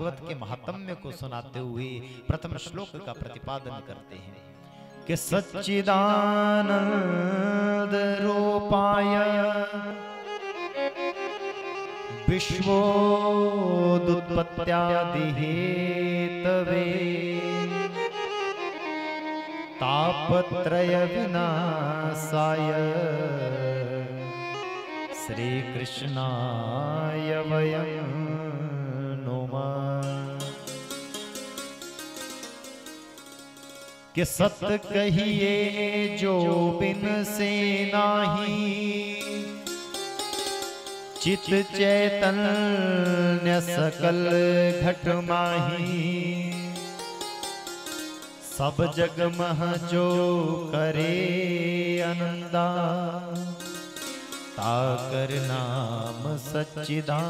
भागवत के महात्म्य को सुनाते हुए प्रथम श्लोक का प्रतिपादन करते हैं कि सच्चिदानंद रूपाय विश्वोदुत्पत्त्यादि हेतवे तापत्रय विनाशाय श्री कृष्णाय वयं नमः। कि सत्य कहिए जो बिन से नाही चित चैतन्य सकल घट माही सब जग मह जो करे आनंदा ताकर नाम सच्चिदानंदा।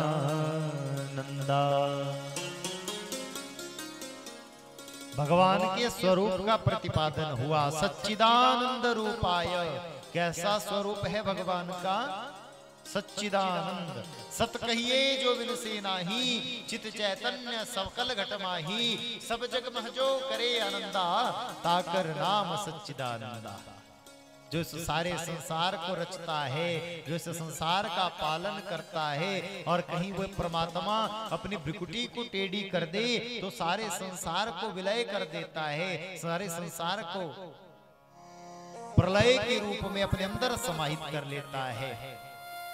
भगवान के स्वरूप का प्रतिपादन हुआ। सच्चिदानंद रूपाय, कैसा स्वरूप है भगवान का? सच्चिदानंद। सत कहिए जो बिन से नाही चित चैतन्य सकल घट माही सब जग मह जो करे आनंदा ताकर नाम सच्चिदानंदा। जो इस सारे संसार को रचता है, जो इस संसार का पालन करता है, और कहीं वो परमात्मा अपनी भ्रिकुटी को टेढ़ी कर दे तो सारे संसार को विलय कर देता है, सारे संसार को प्रलय के रूप में अपने अंदर समाहित कर लेता है।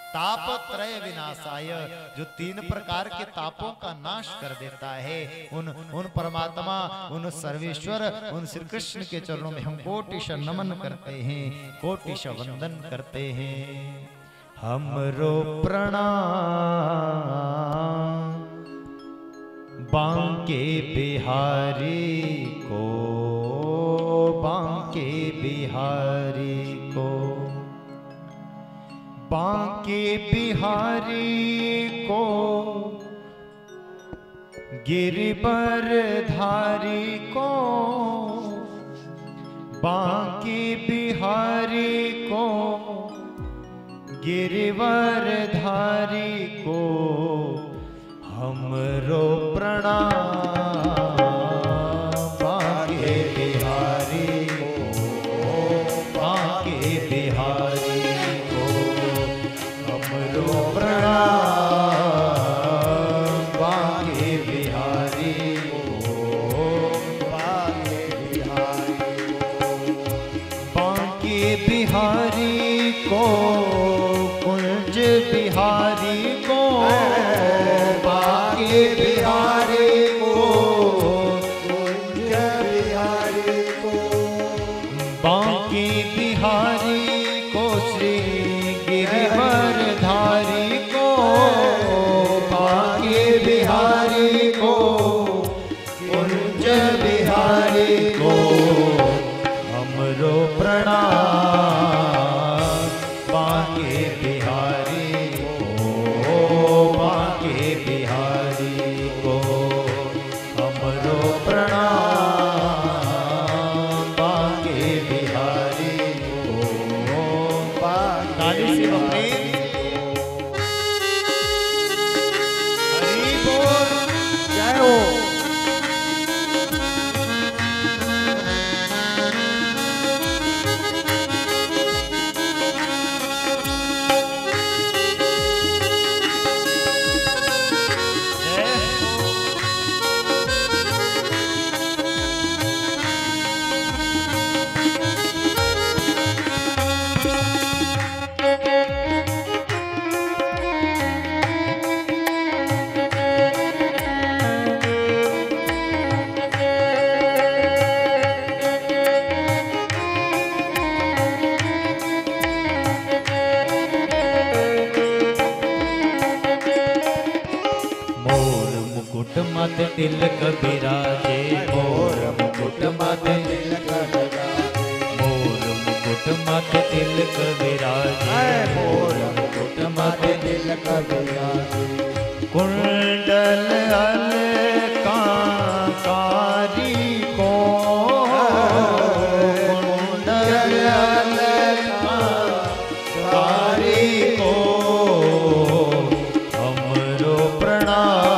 तापत्रय विनाशाय, जो तीन प्रकार के तापों का नाश कर देता है, उन परमात्मा, उन सर्वेश्वर, उन श्री कृष्ण के चरणों में हम कोटिश नमन करते हैं, कोटिश वंदन करते हैं। हमरो प्रणाम बांके बिहारी को, बांके बिहारी को, बांके बिहारी को, गिरिवर धारी को, बांके बिहारी को, गिरिवर धारी को हमरो प्रणाम। बांके बिहारी को, बांके बिहारी प्रणाम। बांके बिहारी को, बांके बिहारी को, बांके बिहारी को, कुंज बिहारी को, बांके बिहारी को, कुंज बिहारी को, बांके बिहारी को, श्री गिरिवर धारी को, बांके बिहारी को, कुंज बिहारी को हमरो प्रणाम। बांके बिहारी को, बांके बिहारी को हमरो प्रणाम। बांके बिहारी को, ताली से प्रेम हरि बोल, जय हो। मत तिलक बिराजे, मोर मुकुट मत तिलक बिराजे, मोर मुकुट मत तिलक बिराजे, मोर मुकुट मत तिलक बिराजे। कुंडल अलंकारी को, कुंडल अलंकारी को हमरो प्रणाम।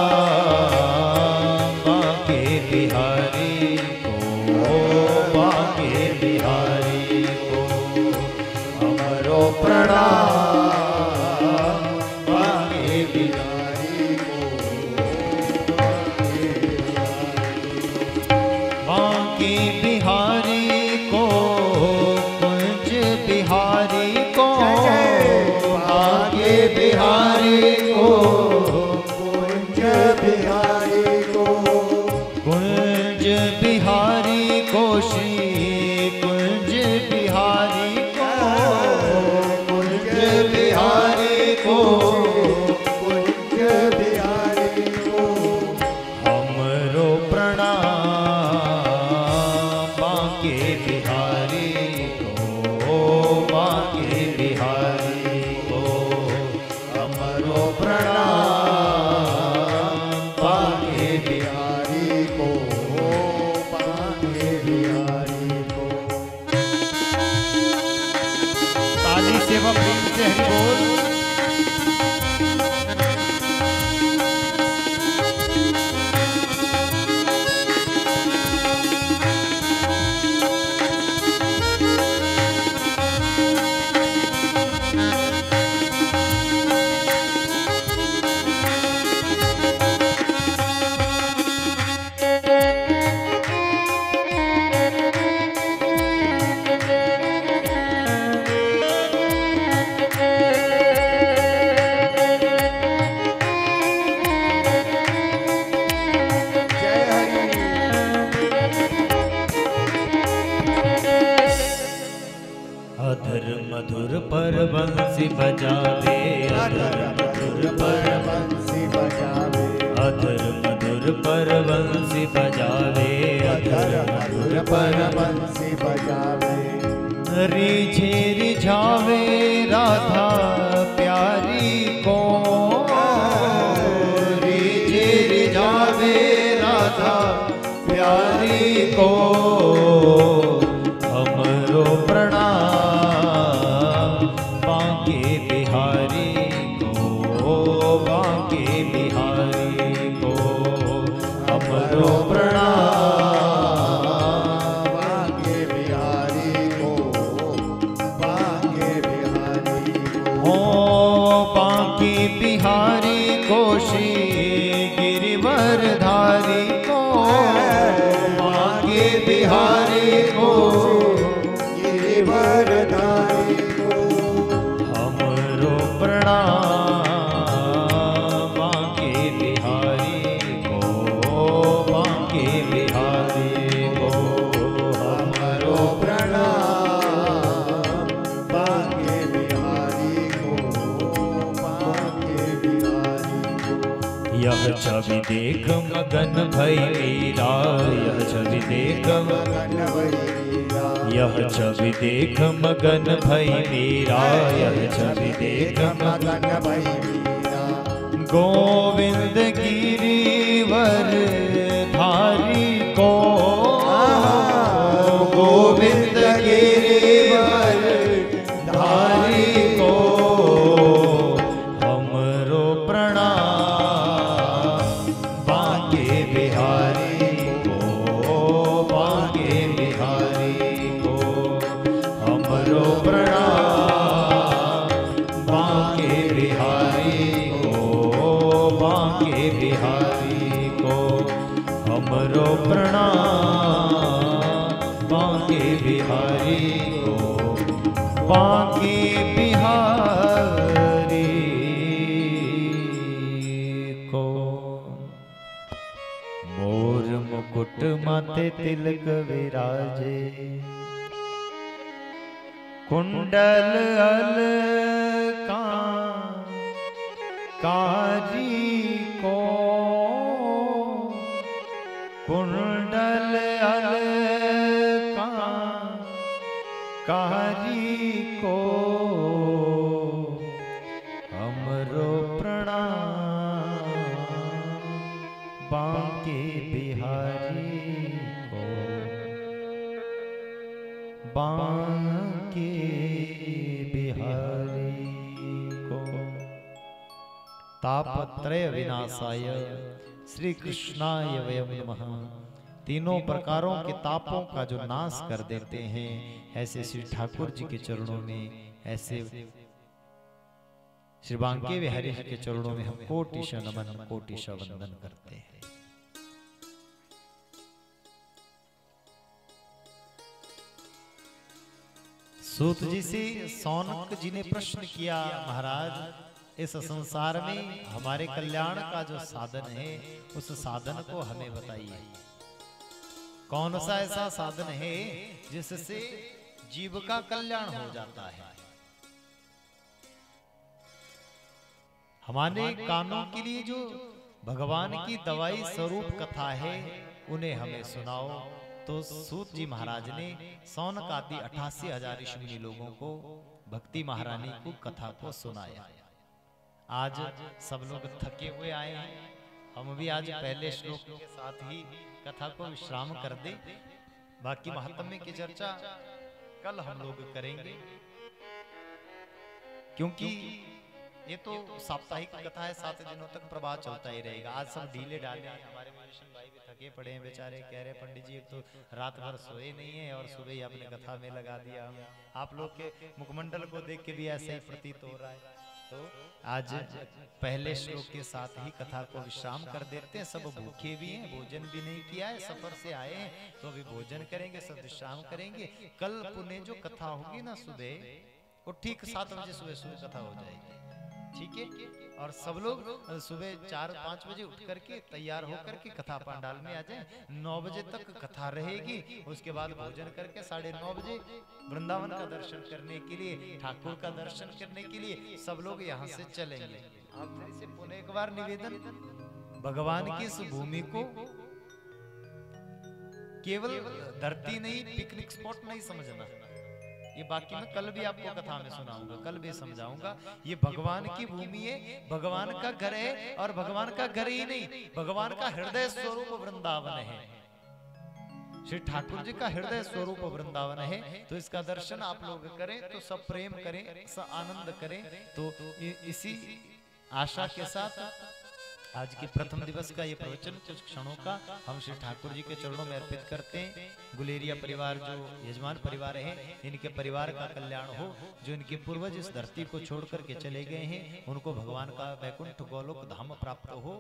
बजावे, अधर मधुर पर बंसी बजावे, अधर मधुर पर बंसी बजावे, अधर मधुर पर बंसी बजावे। रिझे रिझावे राधा प्यारी को, रिझे रिझावे राधा प्यारी को, हमरो प्रणाम बांके बिहारी को, बांके बिहारी को, हमरो प्रणाम बांके बिहारी को, बांके बिहारी को। हो बांके बिहारी को, श्री गिरिवरधारी को, बांके बिहारी को, गिरिवरधारी को, हमरो प्रणाम बांके बिहारी को, बांके बिहारी को, हमरो प्रणाम बांके बिहारी को, बांके बिहारी को। यह छवि देख मगन भई मीरा, यह छवि देख मगन भई मीरा, यह छवि देख मगन भई मीरा, यह छवि देख मगन भई मीरा। गोविंद गिरिवर धारी को, गोविंद गिरिवर धारी को, हमरो प्रणाम बांके बिहारी को, बांके बिहारी को, हमरो प्रणाम बांके बिहारी को, बांके बिहारी को, हमरो प्रणाम बांके बिहारी को, बांके बिहारी को। मोर मुकुट माथे तिलक विराजे, कुंडल अलका कारी को, कुंडल अलका कारी को, हमरो प्रणाम बांके बिहारी को, बांके बिहारी को। तापत्रय विनाशाय श्री कृष्णाय वयं नमः। तीनों प्रकारों के तापों का जो नाश कर देते हैं, ऐसे श्री ठाकुर जी के चरणों में, ऐसे श्री बांके बिहारी जी के चरणों में हम कोटिश नमन कोटिश वंदन करते हैं। सूत जी से सौनक जी ने प्रश्न किया, महाराज इस संसार में हमारे कल्याण का जो साधन है, उस साधन को हमें बताइए। कौन सा ऐसा साधन है जिससे जीव का कल्याण हो जाता है? हमारे कानों के लिए जो भगवान की दवाई स्वरूप कथा है, उन्हें हमें सुनाओ। तो सूत जी महाराज ने सौनक आदि 88,000 ऋषि लोगों को भक्ति महारानी को कथा को सुनाया। आज सब लोग थके हुए आए हैं, हम भी आज पहले श्लोक के साथ ही कथा को विश्राम कर दे। बाकी महात्म्य की चर्चा कल हम लोग करेंगे, क्योंकि ये तो साप्ताहिक कथा है, 7 दिनों तक प्रभाव चलता ही रहेगा। आज सब ढीले डाले हैं, हमारे म्यूजिशियन भाई भी थके पड़े हैं बेचारे, कह रहे पंडित जी एक तो रात भर सोए नहीं है और सुबह ही आपने कथा में लगा दिया। आप लोग के मुखमंडल को देख के भी ऐसा ही प्रतीत हो रहा है। तो आज पहले श्लोक के साथ ही कथा को विश्राम कर देते हैं। सब भूखे भी हैं, भोजन भी नहीं किया है, सफर से आए हैं तो अभी भोजन करेंगे, सब विश्राम करेंगे। कल पुणे जो कथा होगी ना सुबह, वो ठीक 7 बजे सुबह कथा हो जाएगी। ठीक है। और सब लोग सुबह 4-5 बजे उठ करके तैयार होकर के कथा पंडाल में आ जाएं। 9 बजे तक कथा रहेगी, उसके बाद भोजन करके 9:30 बजे वृंदावन का दर्शन करने के लिए, ठाकुर का दर्शन करने के लिए सब लोग यहाँ से चलेंगे। आप से पुनः एक बार निवेदन, भगवान की इस भूमि को केवल धरती नहीं, पिकनिक स्पॉट नहीं समझना। ये बाकी मैं कल भी आपको कथा में सुनाऊंगा, कल भी समझाऊंगा। ये भगवान की भूमि है, भगवान का घर है, और भगवान का घर ही नहीं, भगवान का हृदय स्वरूप वृंदावन है। श्री ठाकुर जी का हृदय स्वरूप वृंदावन है। तो इसका दर्शन आप लोग करें तो सब प्रेम करें, सब आनंद करें। तो इसी आशा के साथ आज के प्रथम दिवस का ये प्रवचन कुछ क्षणों का हम श्री ठाकुर जी के चरणों में अर्पित करते हैं। गुलेरिया परिवार जो यजमान परिवार है, इनके परिवार का कल्याण हो। जो इनके पूर्वज इस धरती को छोड़ करके चले गए हैं, उनको भगवान का वैकुंठ गोलोक धाम प्राप्त हो,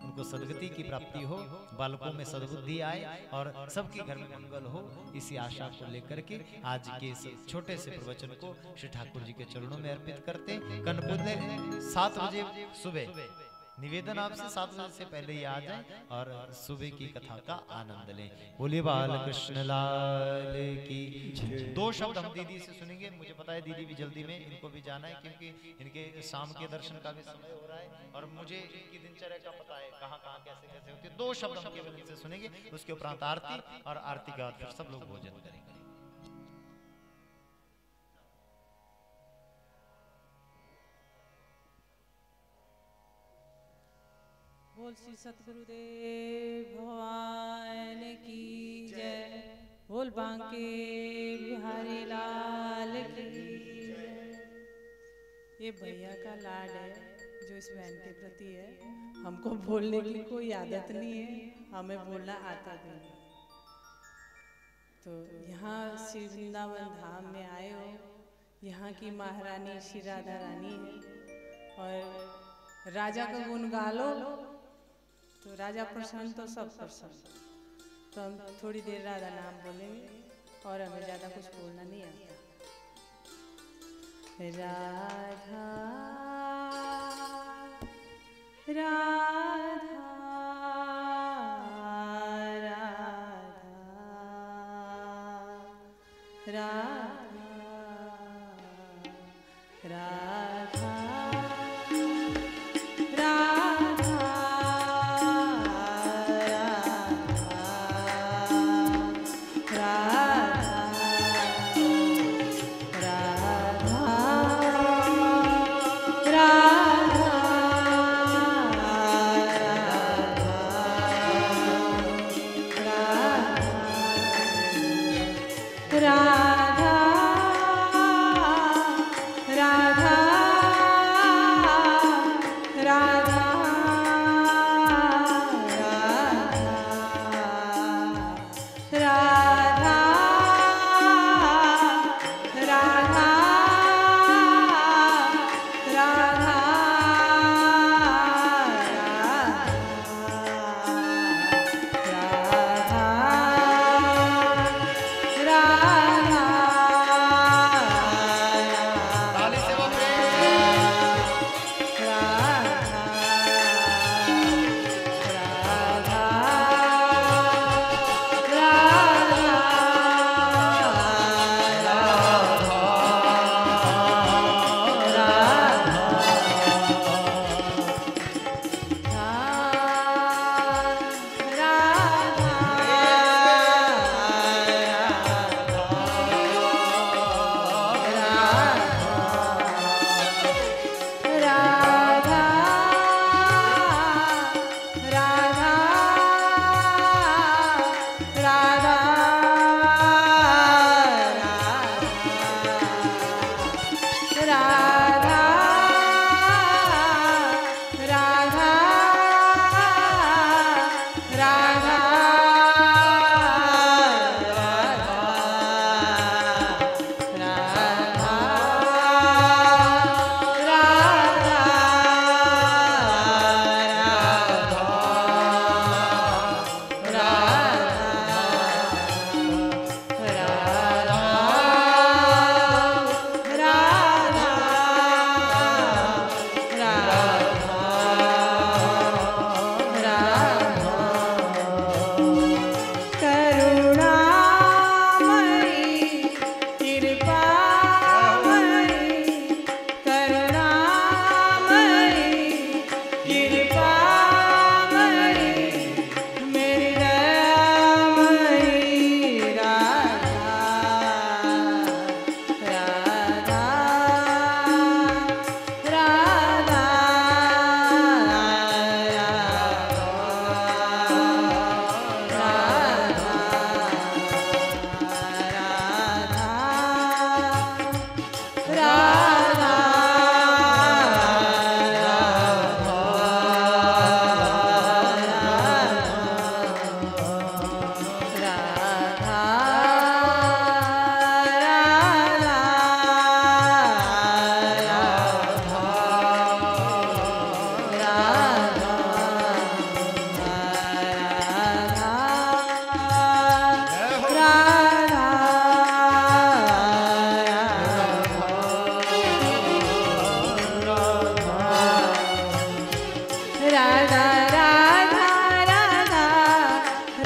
उनको सदगति की प्राप्ति हो, बालकों में सद्बुद्धि आए और सबके घर में मंगल हो। इसी आशा को लेकर के आज के इस छोटे से प्रवचन को श्री ठाकुर जी के चरणों में अर्पित करते हैं। कनपुर 7 बजे सुबह निवेदन आपसे 7 बजे से पहले ही आ जाएं और सुबह की कथा का आनंद लें। बोले बाल कृष्ण लाल की। 2 शब्द हम दीदी से सुनेंगे। मुझे पता है दीदी भी जल्दी में, इनको भी जाना है क्योंकि इनके शाम के दर्शन का भी समय हो रहा है और मुझे इनकी दिनचर्या का पता है कहाँ कहाँ कैसे कैसे होती है। 2 शब्द हम केवल इनसे सुनेंगे, उसके उपरांत आरती, और आरती के बाद फिर सब लोग भोजन करेंगे। बोल श्री सतगुरुदेव भगवान की जय। बोल बांके बिहारी लाल की जय। ये भैया का लाड है जो इस बहन के प्रति है। हमको बोलने की कोई आदत नहीं है, हमें बोलना आता भी नहीं। तो यहाँ श्री वृंदावन धाम में आए हो, यहाँ की महारानी श्री राधा रानी है और राजा का गुण गा लो तो राजा प्रसन्न तो सब प्रसन्न। तो हम थोड़ी देर राधा नाम बोलेंगे और हमें ज़्यादा कुछ बोलना नहीं आता। राधा राधा राधा राधा राधा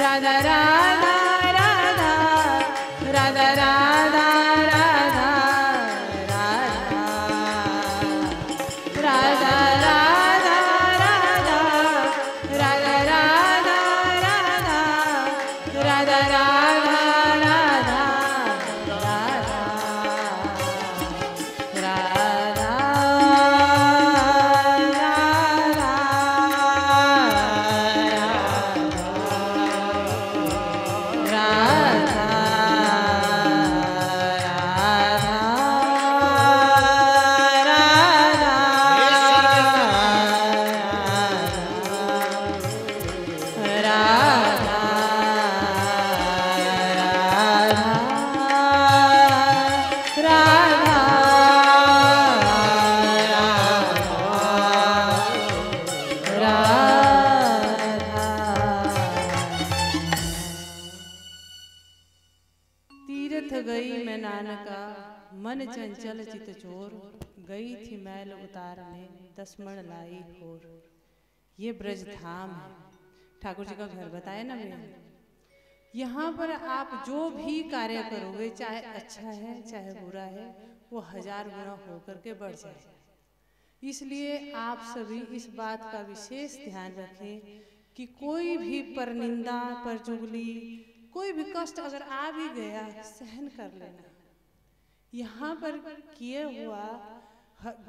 राधा राधा राधा राधा राधा राधा राधा राधा राधा राधा राधा राधा राधा मन चंचल चित चोर, गई थी मैल उतारने दसमण लाई होर। ये ब्रज धाम है, ठाकुर जी का घर बताया ना मैंने। यहाँ पर आप जो भी कार्य करोगे, चाहे अच्छा है चाहे बुरा है, वो 1000 गुना होकर के बढ़ जाए। इसलिए आप सभी इस बात का विशेष ध्यान रखें कि कोई भी परनिंदा, परचुगली, कोई भी कष्ट अगर आ भी गया, सहन कर लेना। यहाँ पर किए हुआ,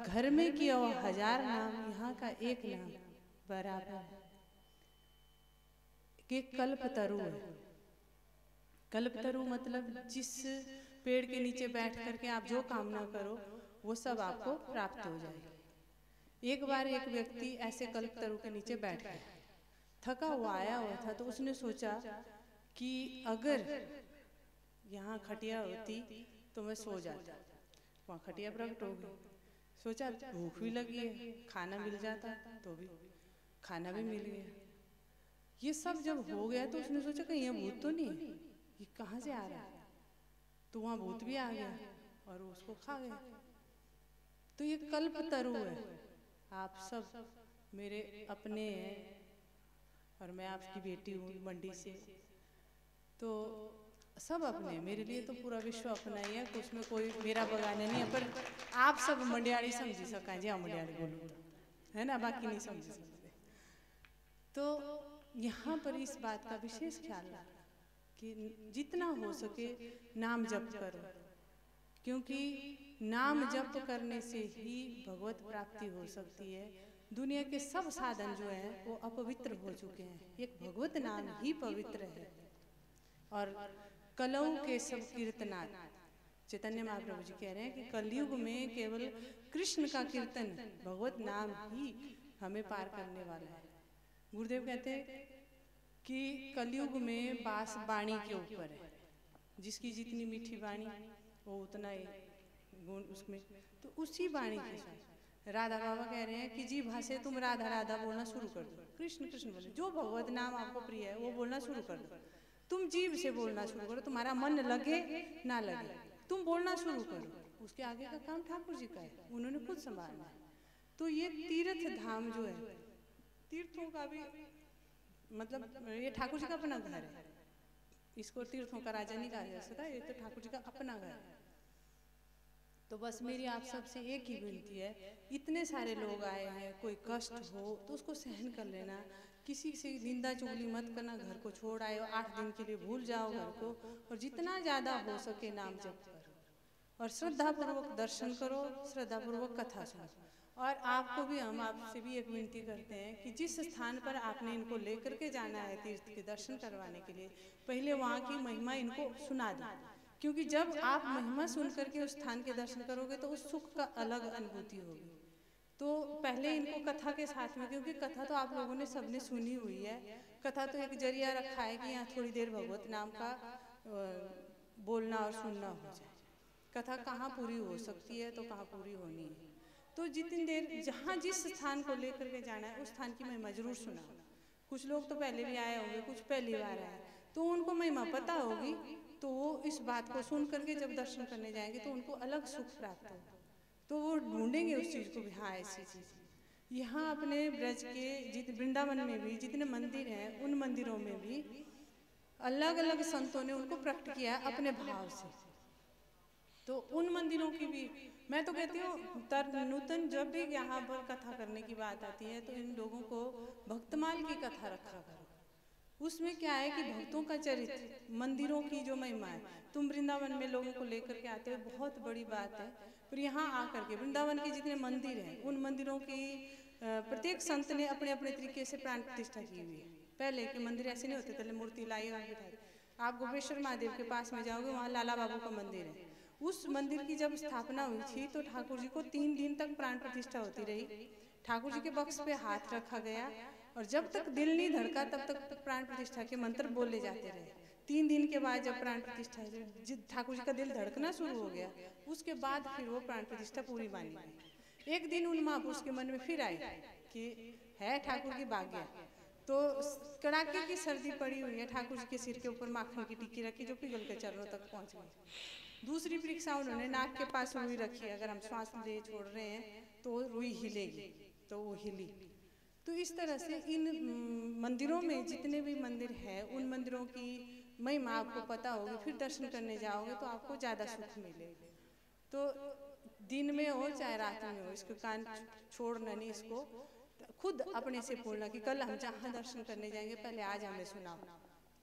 घर में किया हुआ 1000 नाम, यहाँ का एक नाम बराबर है कि कल्पतरु है। कल्पतरु मतलब जिस पेड़ के नीचे बैठ करके आप जो कामना करो वो सब आपको प्राप्त हो जाए। एक बार एक व्यक्ति ऐसे कल्पतरु के नीचे बैठ गया, थका हुआ आया हुआ था, तो उसने सोचा कि अगर यहाँ खटिया होती तो मैं सो जाता। वहाँ खटिया प्रकट हो गई। सोचा भूख भी लगी है, खाना मिल जाता तो भी खाना भी मिल गया। ये सब जब हो गया तो उसने सोचा कहीं ये भूत तो नहीं है, ये कहाँ से आ रहा है। तो वहाँ भूत भी आ गया और उसको खा गया। तो ये कल्पतरु है। आप सब मेरे अपने हैं और मैं आपकी बेटी हूँ मंडी से, तो सब अपने, मेरे लिए तो पूरा विश्व अपना ही है, उसमें कोई मेरा बगाने नहीं है। पर आप सब मंडियाड़ी समझी सका जी, मंडियाड़ी बोलूँ है ना, बाकी नहीं समझ सकते। तो यहाँ पर इस बात का विशेष ख्याल रखना कि जितना हो सके नाम जप करो, क्योंकि नाम जप करने से ही भगवत प्राप्ति हो सकती है। दुनिया के सब साधन जो हैं वो अपवित्र हो चुके हैं, एक भगवत नाम ही पवित्र है। और कलौ के सब कीर्तनाथ, चैतन्य महाप्रभु जी कह रहे हैं कि कलयुग में केवल कृष्ण का कीर्तन, भगवत नाम ही हमें पार करने वाला है। गुरुदेव कहते हैं कि कलयुग में बास वाणी के ऊपर है, जिसकी जितनी मीठी वाणी वो उतना ही गुण उसमें, तो उसी वाणी के साथ राधा बाबा कह रहे हैं कि जी भाषे तुम राधा राधा बोलना शुरू कर दो, कृष्ण कृष्ण बोले, जो भगवत नाम आपको प्रिय है वो बोलना शुरू कर दो। तुम जीभ से बोलना शुरू करो, तुम्हारा मन लगे ना लगे, तुम बोलना शुरू करो। उसके आगे का काम ठाकुर जी का है, उन्होंने खुद संभालना है। तो ये तीर्थ धाम जो है, तीर्थों का भी मतलब ये ठाकुर जी का अपना घर है, इसको तीर्थों का राजा नहीं कहा जा सकता, ये तो ठाकुर जी का अपना घर है। तो बस मेरी आप सबसे एक ही विनती है, इतने सारे लोग आए हैं, कोई कष्ट हो तो उसको सहन कर लेना, किसी से निंदा चुगली मत करना, घर को छोड़ आए हो 8 दिन के लिए भूल जाओ घर को, और जितना ज़्यादा हो सके नाम जप करो और श्रद्धापूर्वक दर्शन करो, श्रद्धापूर्वक कथा सुनो। और आपको भी हम आपसे भी एक विनती करते हैं कि जिस स्थान पर आपने इनको लेकर के जाना है तीर्थ के दर्शन करवाने के लिए, पहले वहाँ की महिमा इनको सुना दो, क्योंकि जब आप महिमा सुन करके उस स्थान के दर्शन करोगे तो उस सुख का अलग अनुभूति होगी। तो पहले इनको कथा के साथ में, क्योंकि कथा तो आप लोगों ने सबने सुनी हुई है, कथा तो एक जरिया रखा है कि यहाँ थोड़ी देर भगवत नाम का बोलना और सुनना हो जाए। कथा कहाँ पूरी हो सकती है तो कहाँ पूरी होनी है। तो जितनी देर जहाँ जिस स्थान को लेकर के जाना है उस स्थान की महिमा जरूर सुनाओ। कुछ लोग तो पहले भी आए होंगे, कुछ पहली बार आए, तो उनको महिमा पता होगी, तो वो इस बात को सुन करके जब दर्शन करने जाएंगे तो उनको अलग सुख प्राप्त होगा, तो वो ढूंढेंगे उस चीज़ को भी, हाँ ऐसी चीज़। यहाँ अपने ब्रज के वृंदावन में भी जितने मंदिर हैं, उन मंदिरों में भी अलग अलग संतों ने उनको प्रकट किया है अपने भाव से। तो उन मंदिरों की भी मैं तो कहती हूँ नूतन जब भी यहाँ पर कथा करने की बात आती है तो इन लोगों को भक्तमाल की कथा रखा करो। उसमें क्या है कि भक्तों का चरित्र, मंदिरों की जो महिमा है, तुम वृंदावन में लोगों को लेकर के आते हो, बहुत बड़ी बात है। फिर यहाँ आकर के वृंदावन के जितने मंदिर हैं उन मंदिरों की प्रत्येक संत ने अपने अपने तरीके से प्राण प्रतिष्ठा की हुई है। पहले के मंदिर ऐसे नहीं होते, पहले मूर्ति लाई और बिठाई। आप गोपेश्वर महादेव के पास में जाओगे, वहाँ लाला बाबू का मंदिर है। उस मंदिर की जब स्थापना हुई थी तो ठाकुर जी को 3 दिन तक प्राण प्रतिष्ठा होती रही। ठाकुर जी के बक्स पे हाथ रखा गया और जब तक दिल नहीं धड़का तब तक प्राण प्रतिष्ठा के मंत्र बोले जाते रहे। 3 दिन के बाद जब प्राण प्रतिष्ठा ठाकुर जी का दिल धड़कना शुरू हो गया, उसके बाद फिर वो प्राण प्रतिष्ठा पूरी मानी गई। एक दिन उन महापुरुष के मन में फिर आई कि है ठाकुर की भाग्य, तो कड़ाके की सर्दी पड़ी हुई है, ठाकुर जी के सिर के ऊपर माखन की टिक्की रखी जो पिघल के चरणों तक पहुंच गई। दूसरी परीक्षा उन्होंने नाक के पास रुई रखी, अगर हम श्वास ले छोड़ रहे हैं तो रुई हिलेगी, तो वो हिली। तो इस तरह से इन मंदिरों में जितने भी मंदिर हैं उन मंदिरों की महिमा आपको पता होगी। फिर दर्शन करने जाओगे तो आपको ज़्यादा सुख मिलेगा। तो दिन में हो चाहे रात में हो, इसको कान छोड़ना नहीं, इसको खुद अपने से बोलना कि कल हम जहाँ दर्शन करने जाएंगे पहले आज हमें सुनाओ।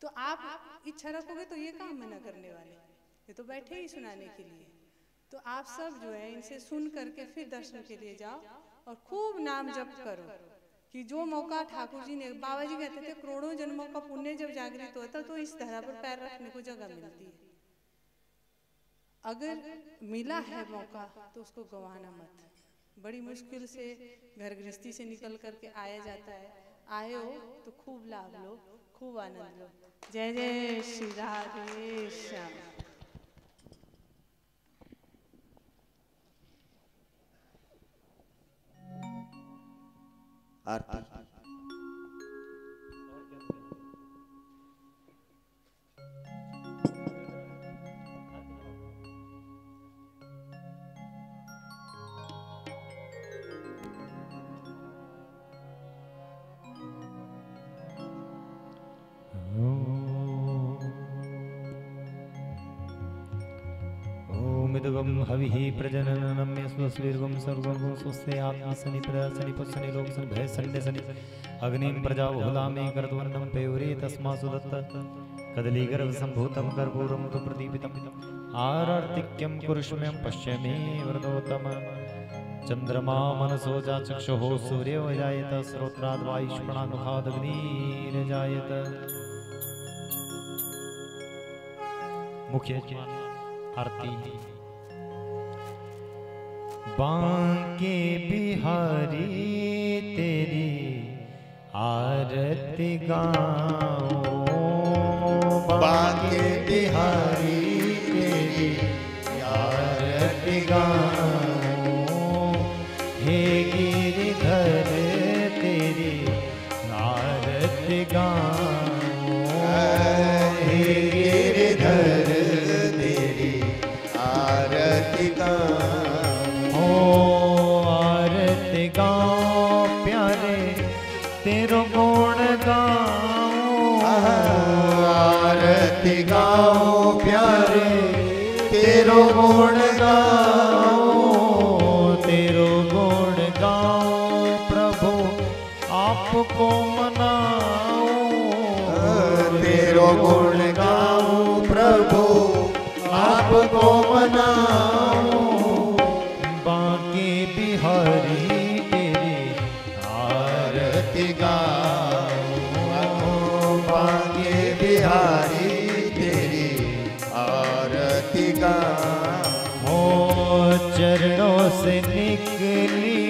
तो आप इच्छा रखोगे तो ये काम मना करने वाले, ये तो बैठे ही सुनाने के लिए। तो आप सब जो है इनसे सुन करके फिर दर्शन के लिए जाओ और खूब नाम जप करो कि जो मौका ठाकुर जी ने, बाबा जी कहते थे करोड़ों जन्मों का पुण्य जब जागृत होता तो इस धरा पर पैर रखने को जगह मिलती है। अगर मिला है मौका तो उसको गंवाना मत। बड़ी मुश्किल से घर गृहस्थी से निकल करके आया जाता है, आए हो तो खूब लाभ लो, खूब आनंद लो। जय जय श्री राधे श्याम। आरती। ओमिदगम हविः प्रजननम स्वस्वीर्गम सर्वगम स्वस्य आत्मसनि प्रसनि पुसनि लोकसनि भय सन्य सनि अग्निं प्रजाबहुलामे कर्तवन्नं पयोरे तस्मासु दत्त कदली गर्भ संभूतं कर्पूरं तु प्रदीपितम् आरार्तिक्यं कुरुष्म्यं पश्यमे वरदोत्तम चंद्रमा मनसो जाचक्षुः सूर्यो जायत श्रोत्राद् वायुष्मणामुखादग्निर्जायत। मुख्य आरती। बांके बिहारी तेरी आरती गाओ, बांके बिहारी तेरी आरती गाओ, हे गिरिधर तेरी आरती गाओ, हे गिरिधर तेरी आरती गाओ, आरती गाओ प्यारे तेरो गुण गाओ, आरती गाओ प्यारे तेरो गुण गाओ, तेरो गुण गाओ प्रभु आपको मनाओ, तेरो गुण गाओ प्रभु आपको मनाओ, बांके बिहारी तेरी आरती गाओ, बांके बिहारी तेरी आरती गाओ, चरणों से निकली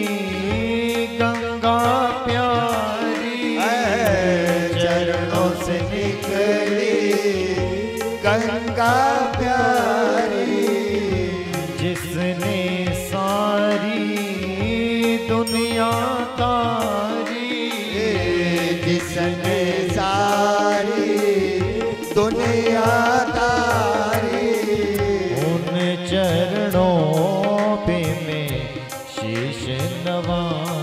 गंगा प्यारी, चरणों से निकली गंगा प्यारी, जिसने सारी दुनिया तारी, जिसने सारी दुनिया तारी, उन चरणों पे मैं शीश नवाऊं,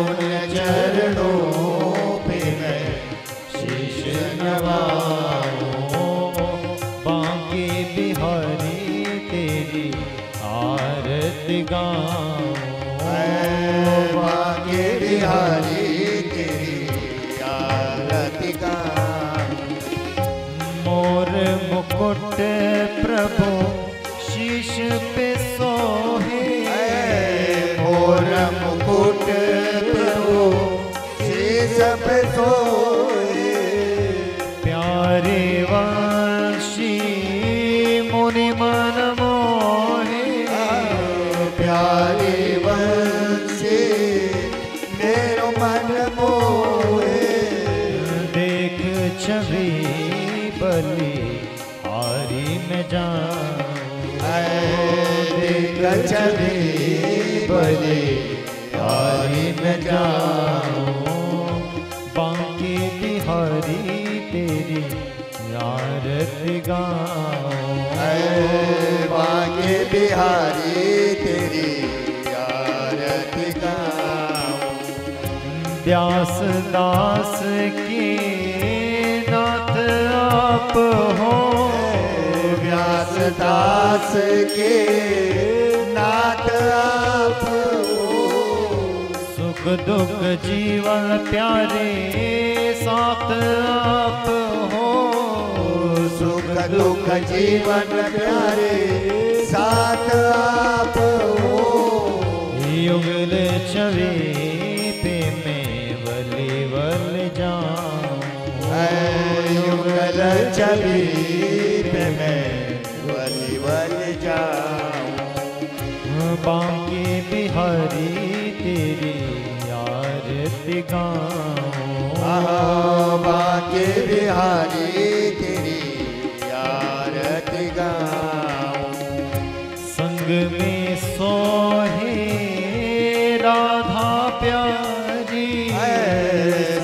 उन चरणों पे मैं शीश नवाओ बांके बिहारी तेरी आरती गाऊं बांके बिहारी तेरी आरती गाऊं मोर मुकुट प्रभु शीश पे सोहे मोर मुकुट प्रभु शीश पे सोहे प्यारे वंशी मुनि मन मोहे प्यारे वंशी मेरो मन मोहे देख छवि बलि हारी में जाऊं देख छवि बलि हारी में जाऊं बांके बिहारी तेरी आरती गाऊं बांके बिहारी तेरी आरती गाऊं व्यास दास के नाथ आप हो व्यास दास के नाथ आप हो सुख दुख जीवन प्यारे साथ आप हो सुख दुख जीवन प्यारे साथ आप हो युगल छवि पे मैं वली वल जाऊं युगल छवि पे मैं वली वल जाऊं बांके बिहारी तेरी आरती गाऊं बांके बिहारी तेरी आरती गाऊं संग में सोहे राधा प्यारी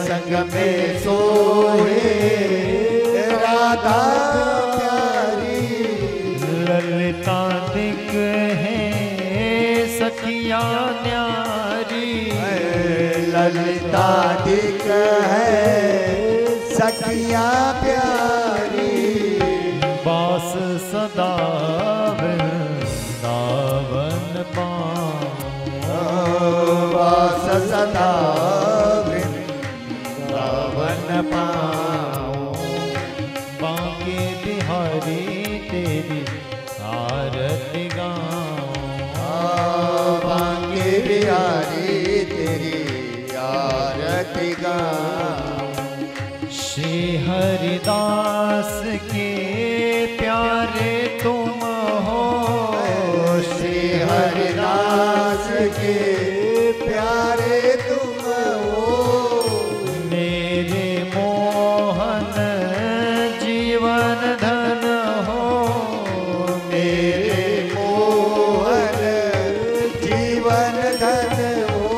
संग में सोहे राधा प्यारी ललिता दिक है सखिया न्यारी ललिता दिक है सखिया प्यारी बास सदा वृंदावन पाऊं वास सदा वृंदावन पाऊं बांके बिहारी तेरी आरती गाऊं बांके बिहारी तेरी आरती गाऊं श्री हरिदास के प्यारे तुम हो श्री हरिदास के प्यारे तुम हो मेरे मोहन जीवन धन हो मेरे मोहन जीवन धन हो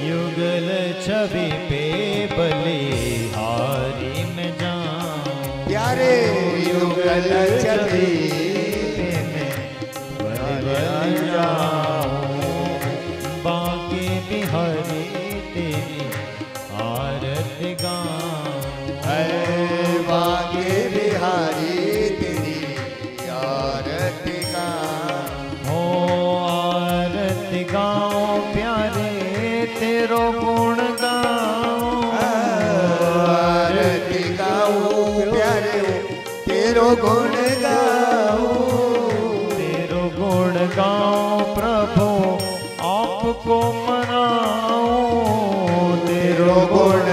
युगल छवि पे बलिहारी में जाऊं प्यारे युगल छवि पे मैं बलिहारी जाऊं बांके बिहारी तेरी आरती गाऊं बांके बिहारी तेरी आरती गाऊं हो आरती गाऊं प्यारे तेरो गुण गाऊं आरती गाऊं प्यारे तेरो गुण गाऊं तेरो गुण गाऊं प्रभु आपको मनाऊं तेरो गुण